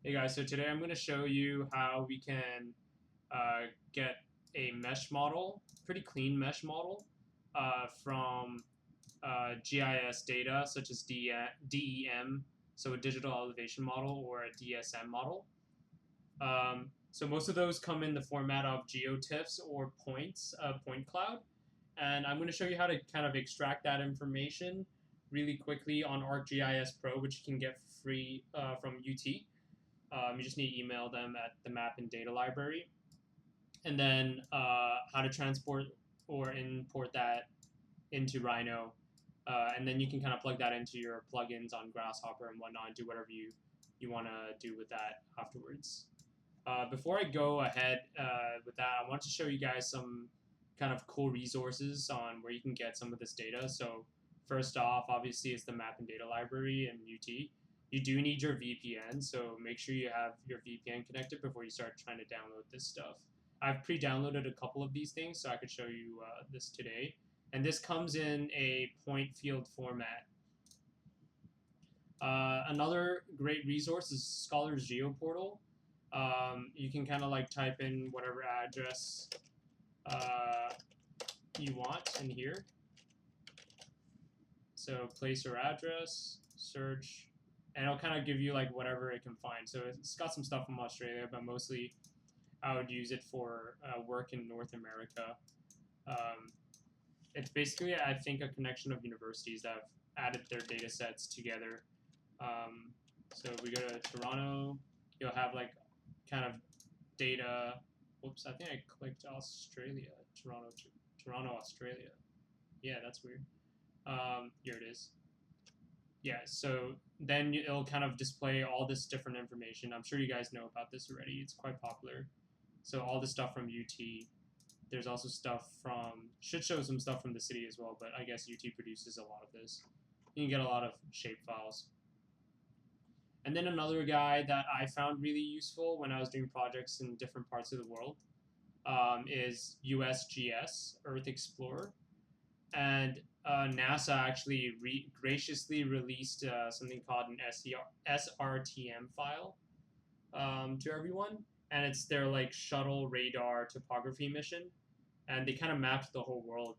Hey guys, so today I'm going to show you how we can get a mesh model, pretty clean mesh model from GIS data such as DEM, so a digital elevation model, or a DSM model. So most of those come in the format of geotiffs or points, point cloud. And I'm going to show you how to kind of extract that information really quickly on ArcGIS Pro, which you can get for free from UT. You just need to email them at the map and data library. And then how to transport or import that into Rhino. And then you can kind of plug that into your plugins on Grasshopper and whatnot and do whatever you want to do with that afterwards. Before I go ahead with that, I want to show you guys some kind of cool resources on where you can get some of this data. So first off, obviously, is the map and data library in UT. You do need your VPN, so make sure you have your VPN connected before you start trying to download this stuff. I've pre-downloaded a couple of these things, so I could show you this today. And this comes in a Pointfield format. Another great resource is Scholar's GeoPortal. You can kind of like type in whatever address you want in here. So place your address, search, and it'll kind of give you like whatever it can find. So it's got some stuff from Australia, but mostly I would use it for work in North America. It's basically, I think, a connection of universities that have added their data sets together. So if we go to Toronto, you'll have like kind of data. Whoops, I think I clicked Australia. Toronto, Australia. Yeah, that's weird. Here it is. Yeah, so then it'll kind of display all this different information. I'm sure you guys know about this already. It's quite popular. So all the stuff from UT. There's also stuff from, should show some stuff from the city as well, but I guess UT produces a lot of this. You can get a lot of shape files. And then another guy that I found really useful when I was doing projects in different parts of the world is USGS, Earth Explorer. And NASA actually graciously released something called an SRTM file to everyone. And it's their like shuttle radar topography mission. And they kind of mapped the whole world.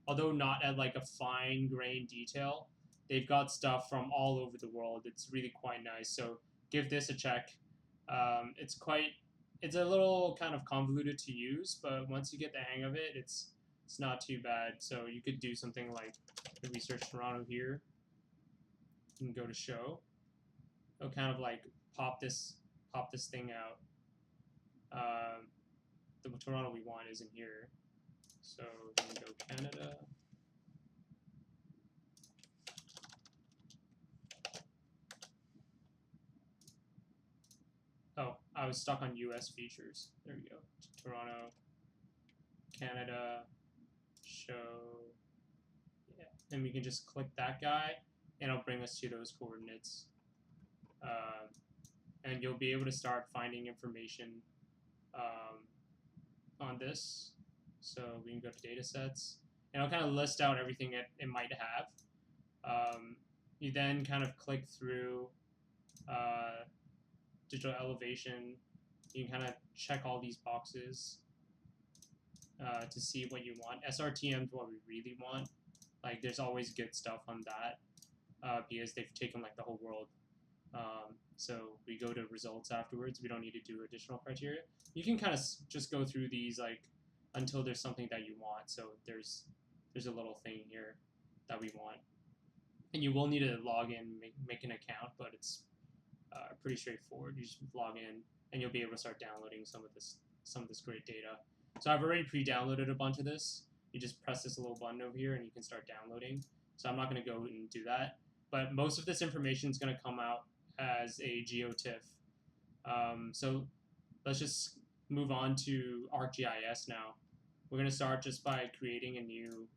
Although not at like a fine-grained detail, they've got stuff from all over the world. It's really quite nice. So give this a check. It's a little kind of convoluted to use, but once you get the hang of it, it's not too bad. So you could do something like if we search Toronto here, you can go to show. It'll kind of like pop this thing out. The Toronto we want is in here. So we can go Canada. Oh, I was stuck on US features. There we go. Toronto, Canada, show. Yeah, and we can just click that guy, and it'll bring us to those coordinates. And you'll be able to start finding information on this. So we can go to data sets, and it'll kind of list out everything it might have. You then kind of click through digital elevation. You can kind of check all these boxes to see what you want. SRTM is what we really want. Like, there's always good stuff on that because they've taken like the whole world. So we go to results afterwards. We don't need to do additional criteria. You can kind of just go through these like until there's something that you want. So there's a little thing here that we want, and you will need to log in, make an account, but it's pretty straightforward. You just log in, and you'll be able to start downloading some of this great data. So I've already pre-downloaded a bunch of this. You just press this little button over here, and you can start downloading. So I'm not going to go and do that, but most of this information is going to come out as a geotiff. So let's just move on to ArcGIS now. We're going to start just by creating a new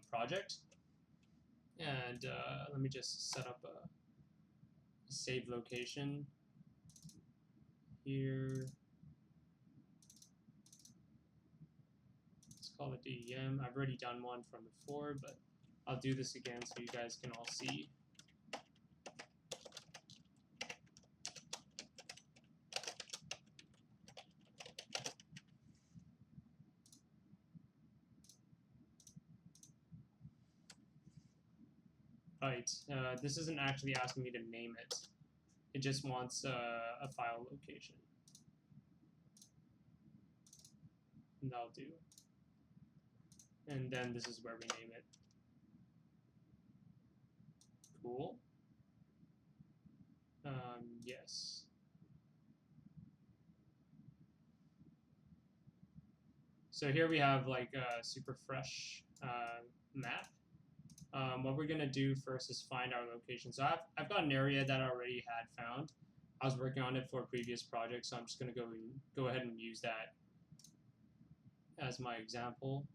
project. And let me just set up a save location here. Let's call it DEM. I've already done one from before, but I'll do this again so you guys can all see. Right. This isn't actually asking me to name it. It just wants a file location. And that'll do. And then this is where we name it. Cool. Yes. So here we have like a super fresh map. What we're gonna do first is find our location. So I've got an area that I already had found. I was working on it for a previous project, so I'm just gonna go ahead and use that as my example.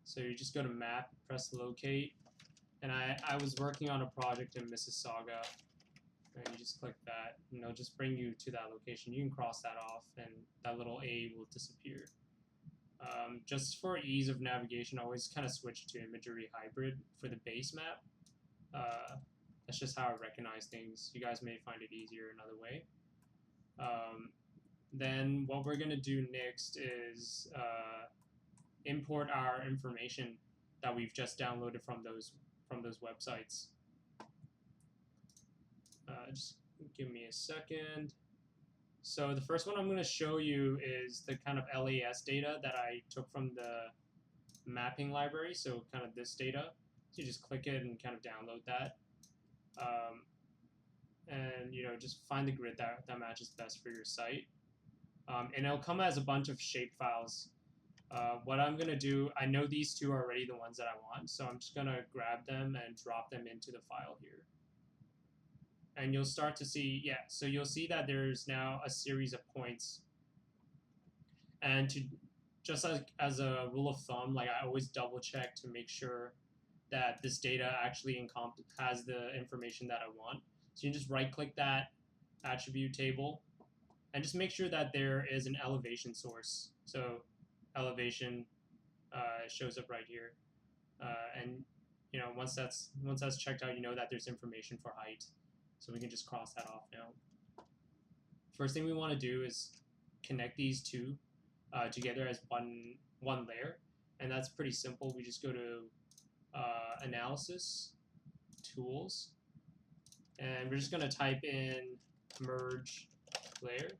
So you just go to map, press locate, and I was working on a project in Mississauga, and you just click that, and it'll just bring you to that location. You can cross that off, and that little A will disappear. Just for ease of navigation, I always kind of switch to imagery hybrid for the base map. That's just how I recognize things. You guys may find it easier another way. Then what we're gonna do next is import our information that we've just downloaded from those websites. Just give me a second. So the first one I'm going to show you is the kind of LAS data that I took from the mapping library, so kind of this data. So you just click it and kind of download that. And you know, just find the grid that matches best for your site. And it'll come as a bunch of shape files. What I'm going to do, I know these two are already the ones that I want, so I'm just going to grab them and drop them into the file here. And you'll start to see, yeah, so you'll see that there's now a series of points. And just like as a rule of thumb, like I always double check to make sure that this data actually has the information that I want. So you just right click that attribute table and just make sure that there is an elevation source. So elevation shows up right here. And you know, once that's checked out, you know that there's information for height. So we can just cross that off now. First thing we want to do is connect these two together as one layer, and that's pretty simple. We just go to Analysis, Tools, and we're just going to type in Merge Layer.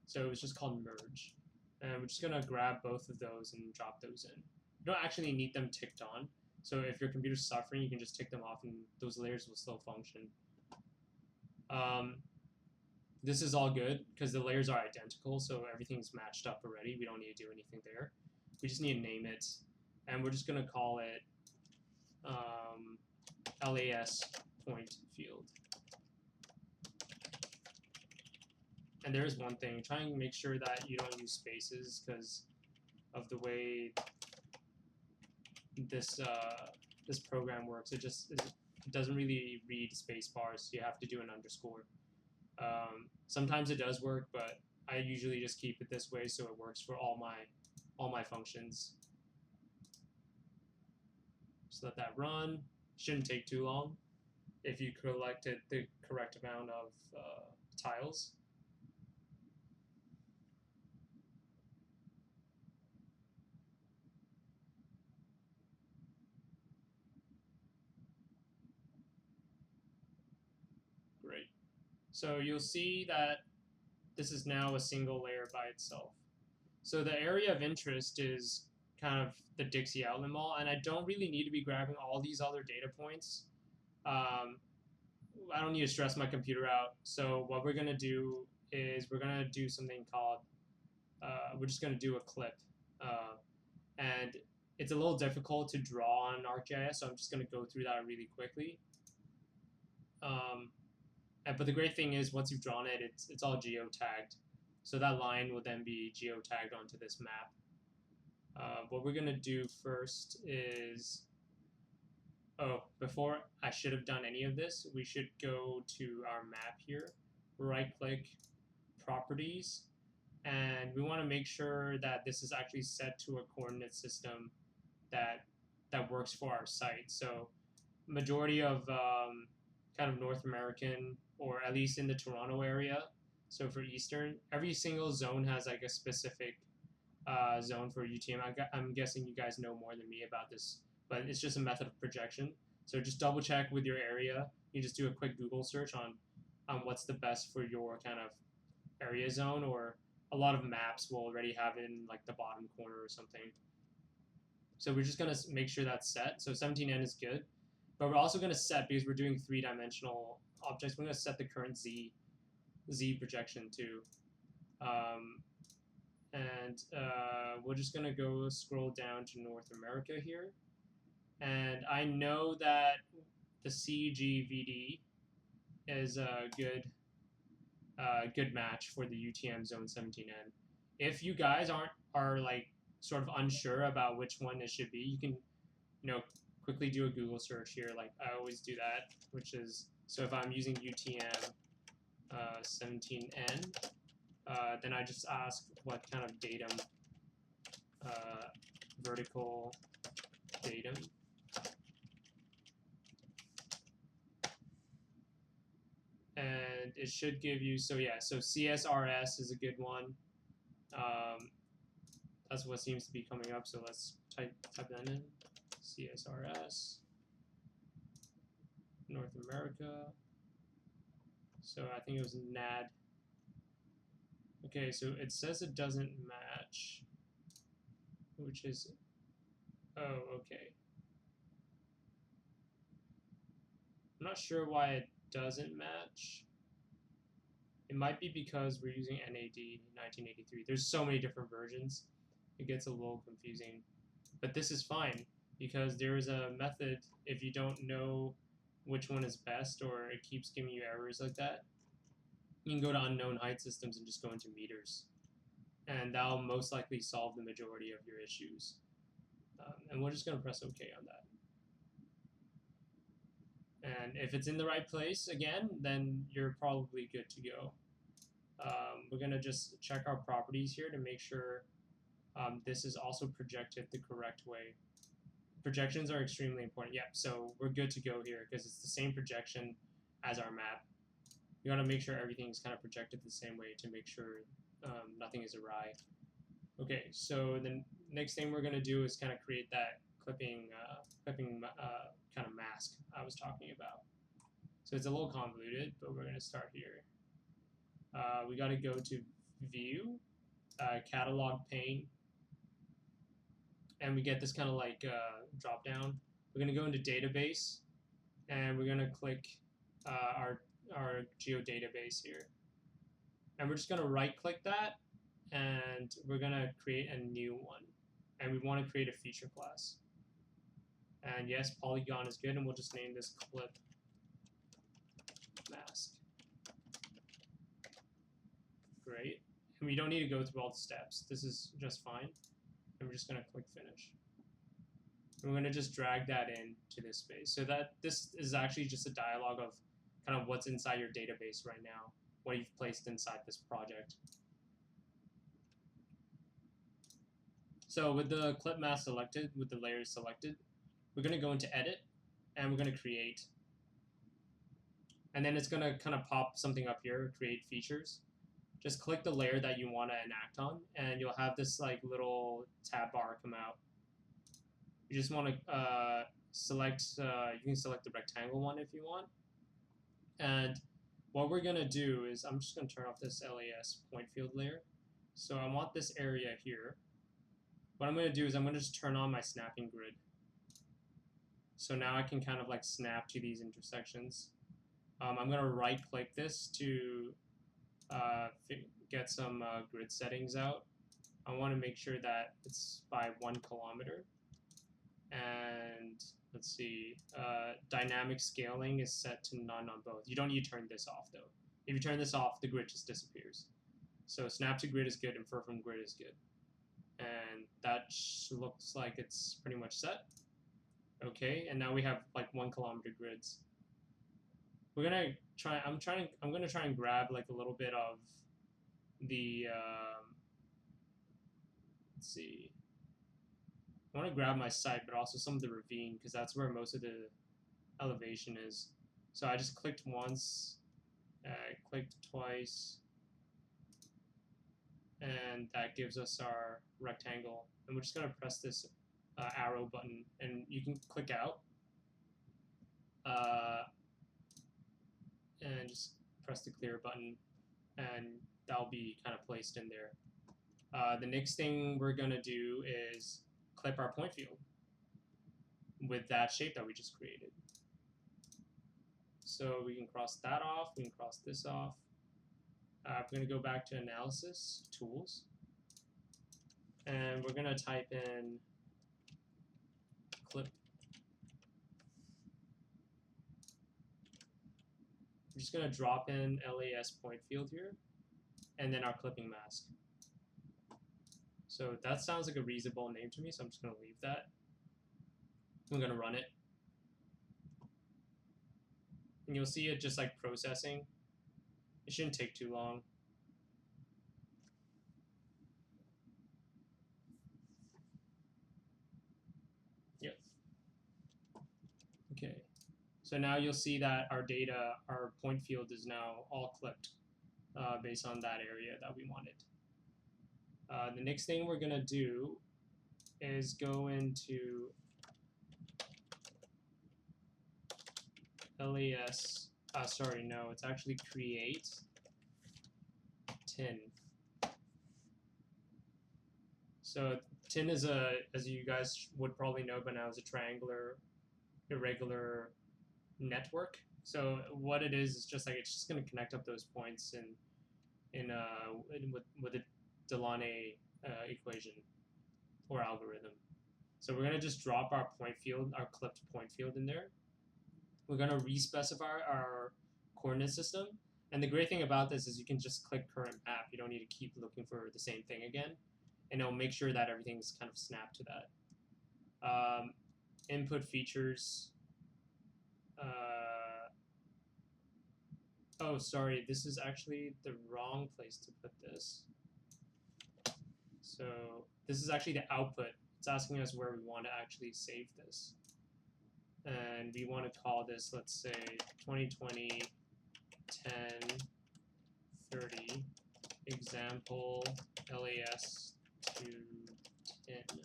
So it's just called Merge, and we're just going to grab both of those and drop those in. You don't actually need them ticked on. So if your computer's suffering, you can just tick them off and those layers will still function. This is all good because the layers are identical, so everything's matched up already. We don't need to do anything there. We just need to name it, and we're just going to call it LAS Pointfield. And there is one thing, try and make sure that you don't use spaces because of the way this this program works. It doesn't really read space bars. You have to do an underscore. Sometimes it does work, but I usually just keep it this way so it works for all my functions. Just let that run. Shouldn't take too long if you collected the correct amount of tiles. Great. So you'll see that this is now a single layer by itself. So the area of interest is kind of the Dixie Outlet Mall, and I don't really need to be grabbing all these other data points. I don't need to stress my computer out. So what we're going to do is we're going to do something called, we're just going to do a clip. And it's a little difficult to draw on ArcGIS, so I'm just going to go through that really quickly. But the great thing is once you've drawn it, it's all geotagged. So that line will then be geotagged onto this map. What we're going to do first is, before I should have done any of this, we should go to our map here, right-click, Properties, and we want to make sure that this is actually set to a coordinate system that works for our site. So majority of kind of North American, or at least in the Toronto area, so for Eastern, every single zone has like a specific zone for UTM. I'm guessing you guys know more than me about this, but it's just a method of projection. So just double check with your area. You just do a quick Google search on what's the best for your kind of area zone, or a lot of maps will already have it in like the bottom corner or something. So we're just going to make sure that's set. So 17N is good, but we're also going to set, because we're doing 3-dimensional objects, we're going to set the current Z projection too. We're just going to go scroll down to North America here. And I know that the CGVD is a good match for the UTM zone 17N. If you guys are like sort of unsure about which one it should be, you can, you know, quickly do a Google search here. Like I always do that, which is, so if I'm using UTM 17N, then I just ask what kind of datum, vertical datum. And it should give you, so yeah, so CSRS is a good one. That's what seems to be coming up, so let's type that in. CSRS, North America. So I think it was NAD. Okay, so it says it doesn't match, which is, oh, okay. I'm not sure why it doesn't match. It might be because we're using NAD 1983. There's so many different versions. It gets a little confusing. But this is fine, because there is a method, if you don't know which one is best, or it keeps giving you errors like that, you can go to unknown height systems and just go into meters. And that'll most likely solve the majority of your issues. And we're just going to press OK on that. And if it's in the right place, again, then you're probably good to go. We're going to just check our properties here to make sure this is also projected the correct way. Projections are extremely important. Yeah, so we're good to go here because it's the same projection as our map. You want to make sure everything's kind of projected the same way to make sure nothing is awry. Okay, so the next thing we're going to do is kind of create that clipping kind of mask I was talking about. So it's a little convoluted, but we're going to start here. We got to go to View, Catalog Pane, and we get this kind of like drop down. We're going to go into Database, and we're going to click our geodatabase here. And we're just going to right-click that, and we're going to create a new one. And we want to create a feature class. And yes, polygon is good, and we'll just name this clip mask. Great. And we don't need to go through all the steps. This is just fine. And we're just going to click finish. And we're going to just drag that into this space. So that this is actually just a dialog of kind of what's inside your database right now, what you've placed inside this project. So with the clip mask selected, with the layers selected, we're going to go into Edit, and we're going to Create. And then it's going to kind of pop something up here, Create Features. Just click the layer that you want to enact on, and you'll have this like little tab bar come out. You just want to select, you can select the rectangle one if you want. And what we're going to do is, I'm just going to turn off this LAS Pointfield layer. So I want this area here. What I'm going to do is I'm going to just turn on my snapping grid. So now I can kind of like snap to these intersections. I'm going to right click this to get some grid settings out. I want to make sure that it's by 1 kilometer. And let's see, dynamic scaling is set to none on both. You don't need to turn this off though. If you turn this off, the grid just disappears. So snap to grid is good, infer from grid is good. And that looks like it's pretty much set. Okay, and now we have like 1 kilometer grids. We're gonna try. I'm gonna try and grab like a little bit of the. Let's see. I want to grab my site, but also some of the ravine, because that's where most of the elevation is. So I just clicked once, clicked twice, and that gives us our rectangle. And we're just going to press this arrow button, and you can click out and just press the clear button, and that'll be kind of placed in there. The next thing we're going to do is clip our point field with that shape that we just created. So we can cross that off, we can cross this off. I'm going to go back to Analysis, Tools, and we're going to type in clip. I'm just going to drop in LAS point field here, and then our clipping mask. So that sounds like a reasonable name to me, so I'm just going to leave that. I'm going to run it. And you'll see it just like processing. It shouldn't take too long. Yep. Okay. So now you'll see that our data, our point field is now all clipped based on that area that we wanted. The next thing we're going to do is go into LAS, sorry, no, it's actually create tin. So tin is as you guys would probably know by now, is a triangular, irregular network. So what it is just like, it's just going to connect up those points with a Delaunay equation or algorithm. So we're going to just drop our point field, our clipped point field in there. We're going to re-specify our coordinate system. And the great thing about this is you can just click current map. You don't need to keep looking for the same thing again. And it'll make sure that everything's kind of snapped to that. Input features. Oh, sorry, this is actually the wrong place to put this. So this is actually the output. It's asking us where we want to actually save this. And we want to call this, let's say, 2020 10 30 example LAS to 10.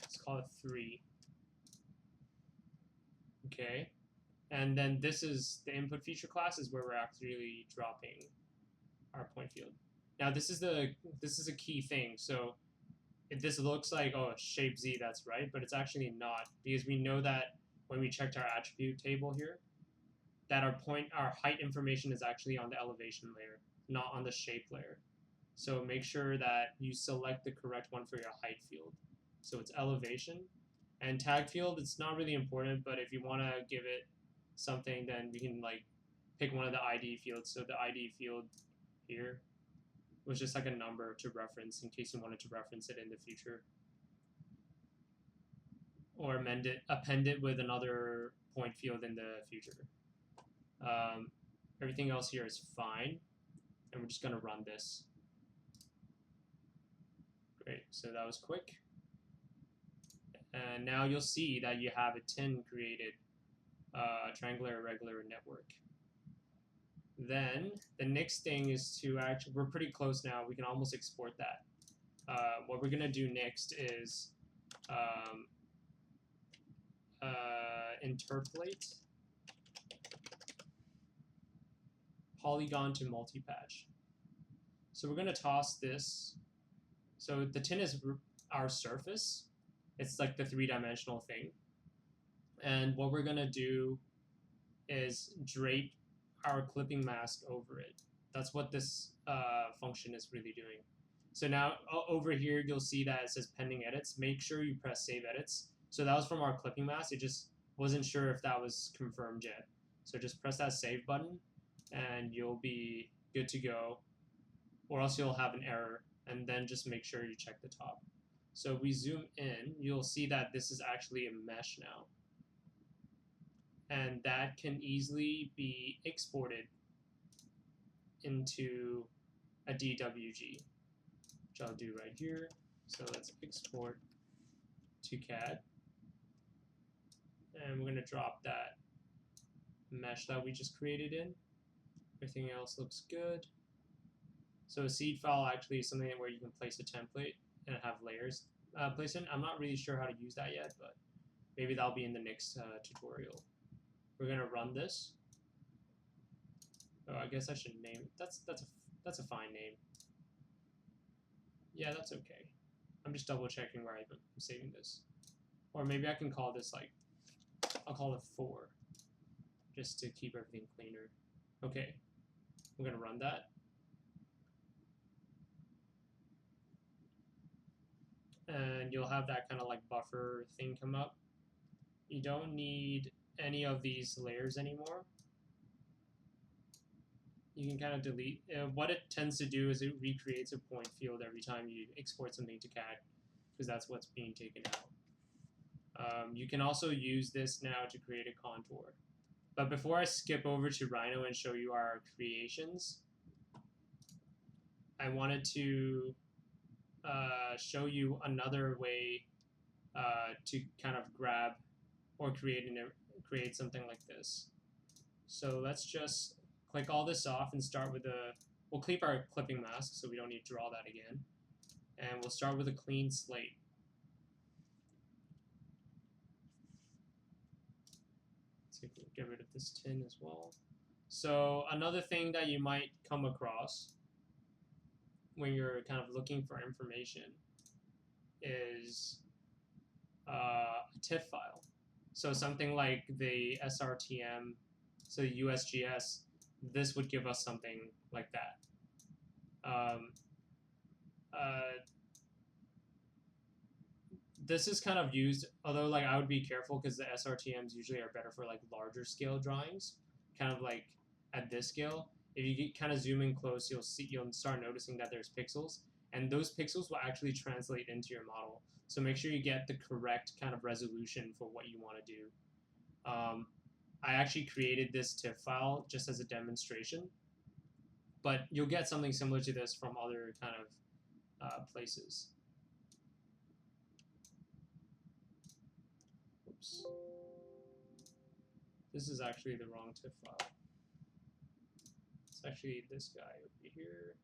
Let's call it 3. Okay. And then this is the input feature class is where we're actually dropping our point field. Now this is a key thing. So if this looks like, oh, shape Z, that's right, but it's actually not, because we know that when we checked our attribute table here, that our height information is actually on the elevation layer, not on the shape layer. So make sure that you select the correct one for your height field. So it's elevation. And tag field, it's not really important, but if you want to give it something, then we can like pick one of the ID fields. So the ID field here was just like a number to reference in case you wanted to reference it in the future. Or append it with another point field in the future. Everything else here is fine. And we're just going to run this. Great, so that was quick. And now you'll see that you have a tin created, triangular irregular network. Then the next thing is to actually, we're pretty close now, we can almost export that. What we're going to do next is interpolate polygon to multi-patch. So we're going to toss this. So the tin is our surface. It's like the three-dimensional thing. And what we're going to do is drape our clipping mask over it. That's what this function is really doing. So now over here, you'll see that it says pending edits. Make sure you press save edits. So that was from our clipping mask. It just wasn't sure if that was confirmed yet. So just press that save button and you'll be good to go, or else you'll have an error, and then just make sure you check the top. So we zoom in, you'll see that this is actually a mesh now. And that can easily be exported into a DWG, which I'll do right here. So let's export to CAD. And we're going to drop that mesh that we just created in. Everything else looks good. So a seed file actually is something where you can place a template and have layers placed in. I'm not really sure how to use that yet, but maybe that'll be in the next tutorial. We're gonna run this. Oh, I guess I should name it. That's a fine name. Yeah, that's okay. I'm just double checking where I'm saving this. Or maybe I can call this like, I'll call it 4, just to keep everything cleaner. Okay, we're gonna run that. And you'll have that kind of like buffer thing come up. You don't need any of these layers anymore. You can kind of delete. What it tends to do is it recreates a point field every time you export something to CAD, because that's what's being taken out. You can also use this now to create a contour. But before I skip over to Rhino and show you our creations, I wanted to show you another way to kind of grab or create something like this. So let's just click all this off and start with we'll keep our clipping mask so we don't need to draw that again. And we'll start with a clean slate. So we can get rid of this tin as well. So another thing that you might come across when you're kind of looking for information is a TIFF file. So something like the SRTM, so USGS, this would give us something like that. This is kind of used, although like I would be careful because the SRTMs usually are better for like larger scale drawings, kind of like at this scale. If you get kind of zoom in close, you'll start noticing that there's pixels, and those pixels will actually translate into your model. So make sure you get the correct kind of resolution for what you want to do. I actually created this TIFF file just as a demonstration, but you'll get something similar to this from other kind of places. Oops. This is actually the wrong TIFF file. It's actually this guy over here.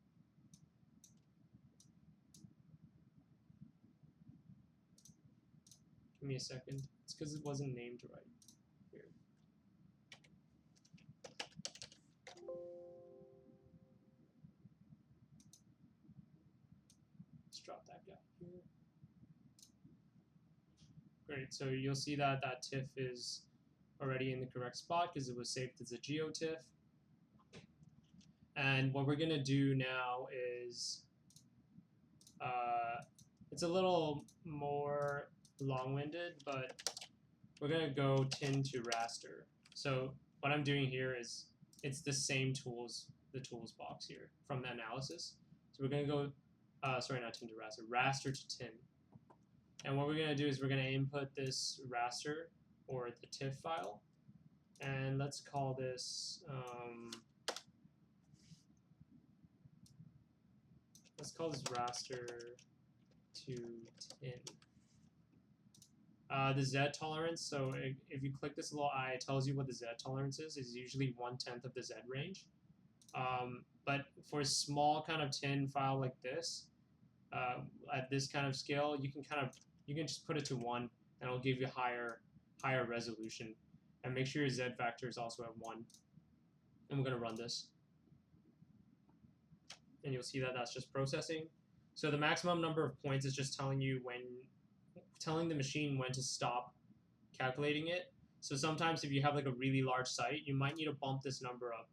Give me a second. It's because it wasn't named right. Here. Let's drop that guy here. Great, so you'll see that that TIFF is already in the correct spot because it was saved as a GeoTIFF. And what we're going to do now is, it's a little more long-winded, but we're going to go tin to raster. So what I'm doing here is, it's the same tools, the tools box here from the analysis. So we're going to go, sorry, not tin to raster, raster to tin. And what we're going to do is we're going to input this raster or the TIFF file, and let's call this raster to tin. The Z tolerance, so if you click this little eye, it tells you what the Z tolerance is usually 1/10 of the Z range. But for a small kind of tin file like this, at this kind of scale, you can just put it to 1, and it'll give you higher resolution. And make sure your Z factor is also at 1. And we're going to run this. And you'll see that that's just processing. So the maximum number of points is just telling the machine when to stop calculating it. So sometimes if you have like a really large site, you might need to bump this number up.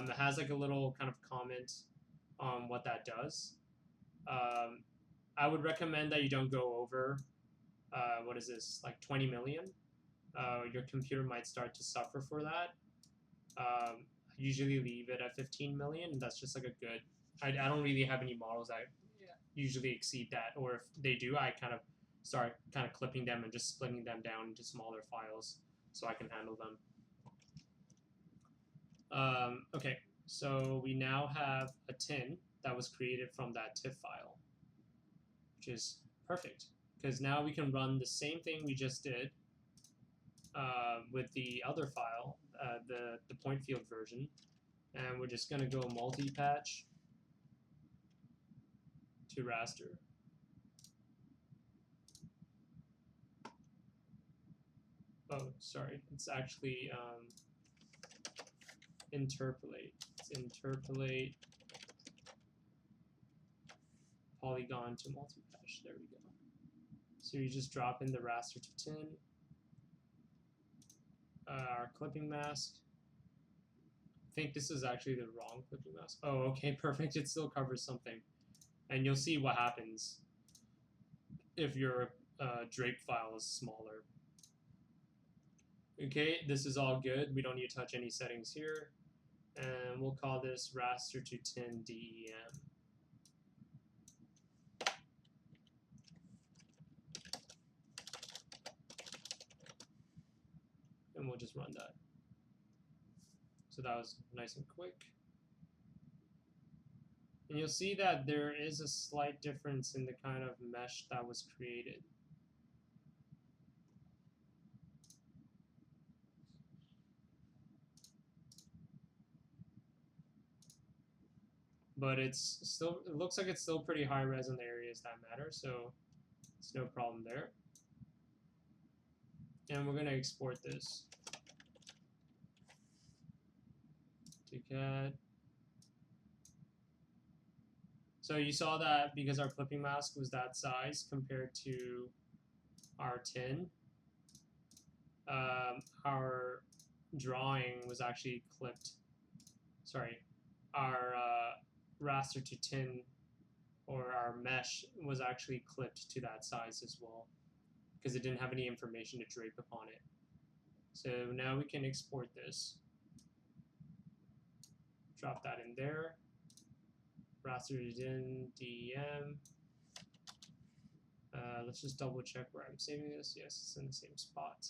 It has like a little kind of comment on what that does. I would recommend that you don't go over, what is this, like 20 million. Your computer might start to suffer for that. I usually leave it at 15 million. That's just like a good, I don't really have any models that usually exceed that, or if they do, I kind of start kind of clipping them and just splitting them down into smaller files so I can handle them. Okay, so we now have a tin that was created from that TIFF file, which is perfect, because now we can run the same thing we just did with the other file, the Pointfield version, and we're just going to go multi-patch, to raster. Oh, sorry, it's actually interpolate. It's interpolate polygon to multi-mesh. There we go. So you just drop in the raster to 10. Our clipping mask. I think this is actually the wrong clipping mask. Oh, okay, perfect. It still covers something. And you'll see what happens if your drape file is smaller. Okay, this is all good. We don't need to touch any settings here. And we'll call this raster to 10 DEM. And we'll just run that. So that was nice and quick. And you'll see that there is a slight difference in the kind of mesh that was created. But it's still, it looks like it's still pretty high res in the areas that matter, so it's no problem there. And we're going to export this to CAD. So you saw that because our clipping mask was that size compared to our 10, our drawing was actually clipped. Sorry, our raster to 10 or our mesh was actually clipped to that size as well because it didn't have any information to drape upon it. So now we can export this. Drop that in there. Raster to 10 DEM. Let's just double check where I'm saving this. Yes, it's in the same spot.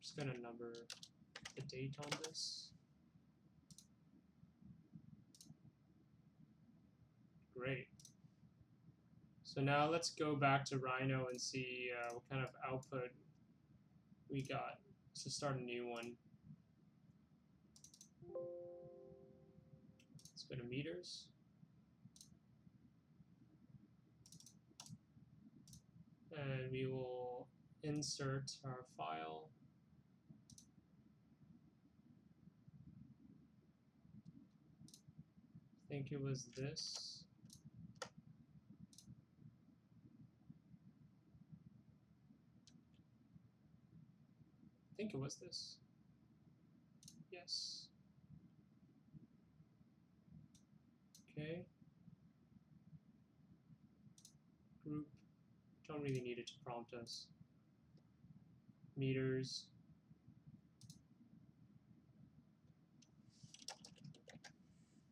Just gonna number the date on this. Great. So now let's go back to Rhino and see what kind of output we got. Let's just start a new one. Let's go to meters. And we will insert our file. I think it was this. I think it was this. Yes. Okay. Group. Don't really need it to prompt us. Meters.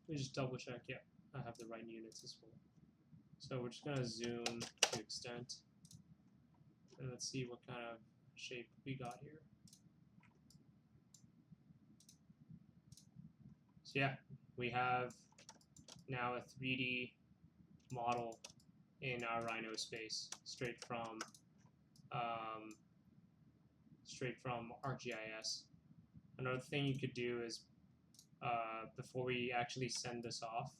Let me just double check. Yeah, I have the right units as well. So we're just going to zoom to extent. And let's see what kind of shape we got here. So yeah, we have now a 3D model in our Rhino space, straight from ArcGIS. Another thing you could do is before we actually send this off,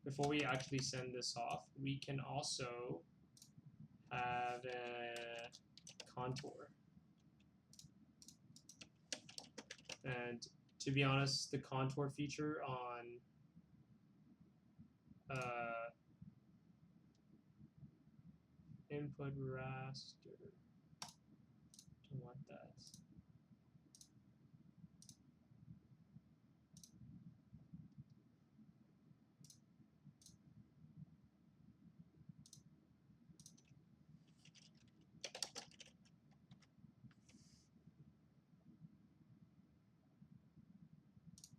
before we actually send this off, we can also have a contour. And to be honest, the contour feature on input raster, don't want that.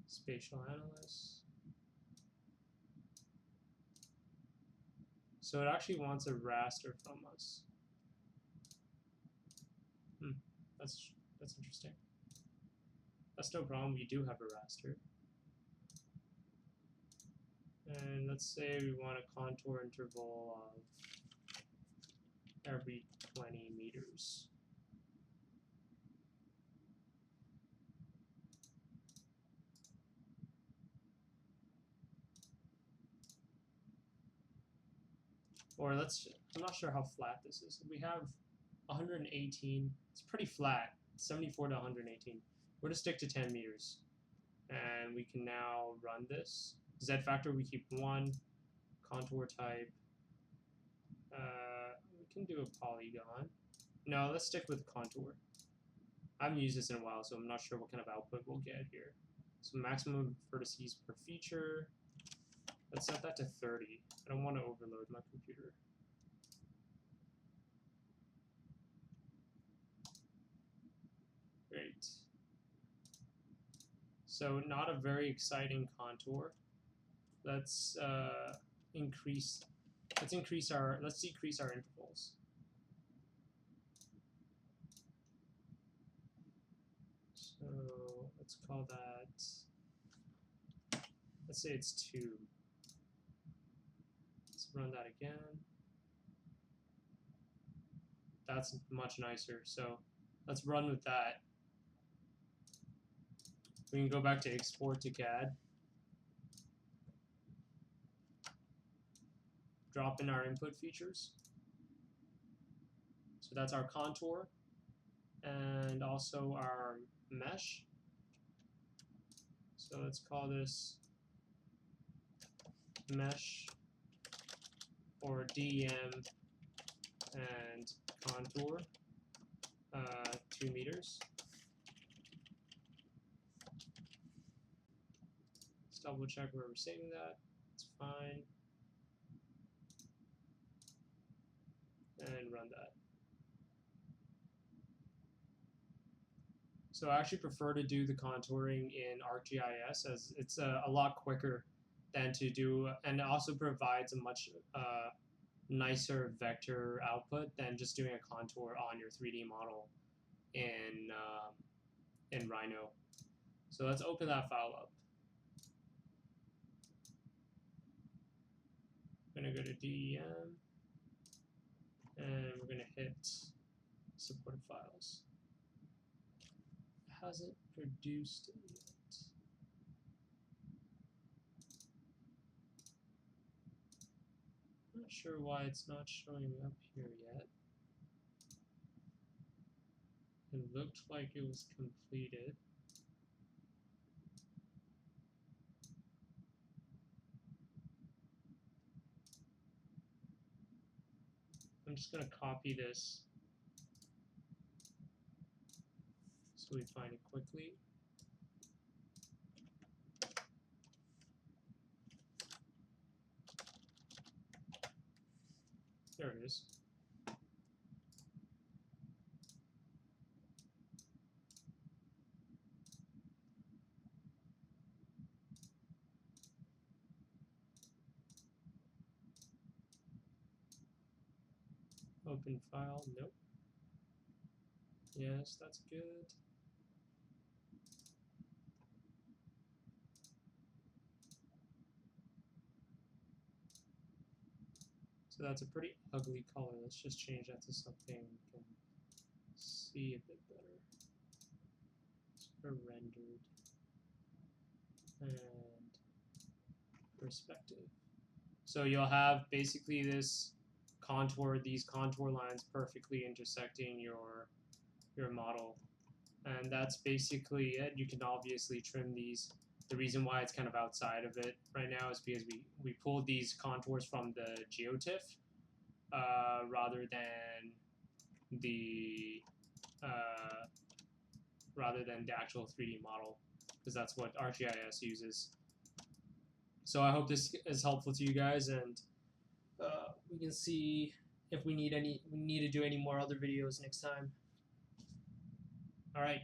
Spatial analyst. So it actually wants a raster from us. That's interesting. That's no problem. We do have a raster. And let's say we want a contour interval of every 20 meters. Or I'm not sure how flat this is. We have 118. It's pretty flat. 74 to 118. We're going to stick to 10 meters. And we can now run this. Z factor, we keep 1. Contour type. We can do a polygon. No, let's stick with contour. I haven't used this in a while, so I'm not sure what kind of output we'll get here. So maximum vertices per feature. Let's set that to 30. I don't want to overload my computer. Great. So not a very exciting contour. Let's decrease our intervals. So let's call that, let's say it's 2. Let's run that again. That's much nicer. So let's run with that. We can go back to export to CAD. Drop in our input features. So that's our contour and also our mesh. So let's call this mesh or DEM and contour 2 meters. Let's double check where we're saving that. It's fine. And run that. So I actually prefer to do the contouring in ArcGIS as it's a lot quicker than to do, and it also provides a much nicer vector output than just doing a contour on your 3D model in Rhino. So let's open that file up. I'm going to go to DEM. And we're going to hit supported files. It hasn't produced it yet. I'm not sure why it's not showing up here yet. It looked like it was completed. I'm just going to copy this so we find it quickly. There it is. Open file, nope. Yes, that's good. So that's a pretty ugly color. Let's just change that to something we can see a bit better. Sort of rendered and perspective. So you'll have basically this contour, these contour lines perfectly intersecting your model, and that's basically it. You can obviously trim these. The reason why it's kind of outside of it right now is because we pulled these contours from the GeoTIFF rather than the actual 3D model, because that's what ArcGIS uses. So I hope this is helpful to you guys, and we can see if we need to do any more other videos next time. All right.